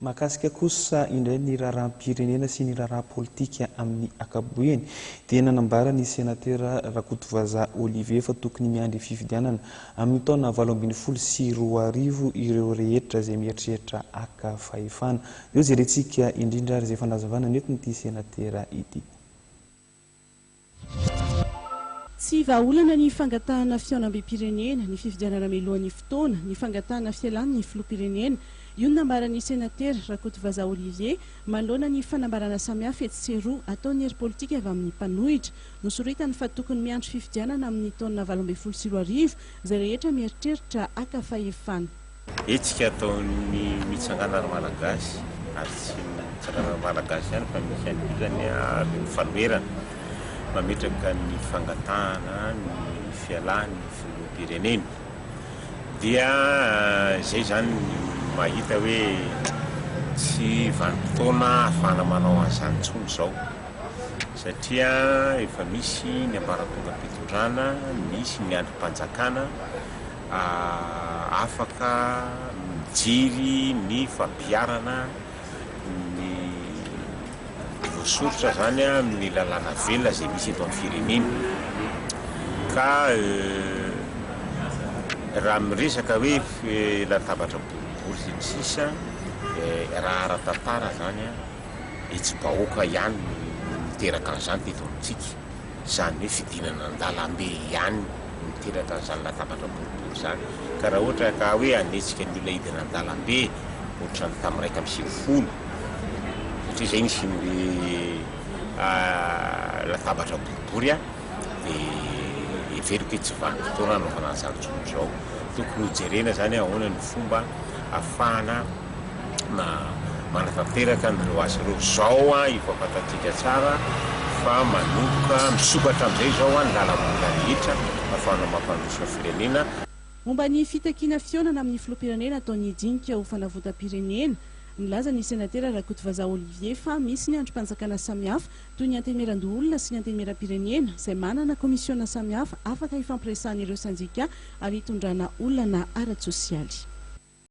Mahakasika kosa indray ny raharaham-pirenena sy ny raharaha politika amin'ny akapobeany dia nanambara ny senatera Rakotovaza Olivier fa tokony miandry fifidianana amin'ny taona 2024 ireo rehetra izay mieritreritra aka fahefana. Eo jerentsika indrindra ary izay fanazavana nentin'ity senatera ity. Tsy vahaolana ny fangatahana fiaonam-be-pirenena, ny fifidianana mialohan'ny fotoana, ny fangatahana fialan'ny filoham-pirenena. Io nambaran'ny senatera Rakotovaza Olivier manoloana ny fanambarana samihafa etseroa ataon'ny hery politika avy amin'ny mpanohitra. Nosoritany fa tokony miandry fifidianana amin'ny taona 2024 izay rehetra mieritreritra aka fahefana. Etsika ataon'ny mitsanganana malagasy ary tsy mitsanganana malagasy ihany fa misy an'izany ny fanoherana mametraka ny fangatahana ny fialan'ny filoham-pirenena dia zay zany mahita hoe tsy vanim-potoana ahafahana manao an'izany intsony izao satria efa misy ny ambaratonga am-pitondrana, misy ny androm-panjakana afaka mijiry ny fampiarana ny voasorotra zany amin'ny lalàna velona izay misy eto amin'ny firenena ka raha miresaka hoe latabatra boribory sy ny sisa raha ara-tantara zany tsy bahoaka ihany miteraka an'izany teto amintsika izany hoe fidinana an-dalambe ihany miteraka an'izany latabatra boribory zany ka raha ohatra ka hoe anetsika ny olona hidina an-dalambe ohatra ny tamin'ny 1 satria zay nisy ny latabatra boribory dia everiko hoe tsy vanim-potoana anaovana an'izany intsony izao. Tokony hojerena zany ahoana ny fomba ahafahana manatanteraka nireo azy ireo zao hifampatantsika tsara fa manomboka misokatra amin'izay zao ny lalam-bola rehetra ahafahana mampandrosoka firenena. Momba ny fitakiana fiaonana amin'ny filoham-pirenena ataon'ny dinika ho fanavotam-pirenena, nilaza ny senatera Rakotovaza Olivier fa misy ny androm-panjakana samihafa toy ny antemeran-doolona sy ny antemera-pirenena izay manana komisiona samihafa afaka hifampiresahan'ireo sanjika ary hitondrana olana ara-tsosialy.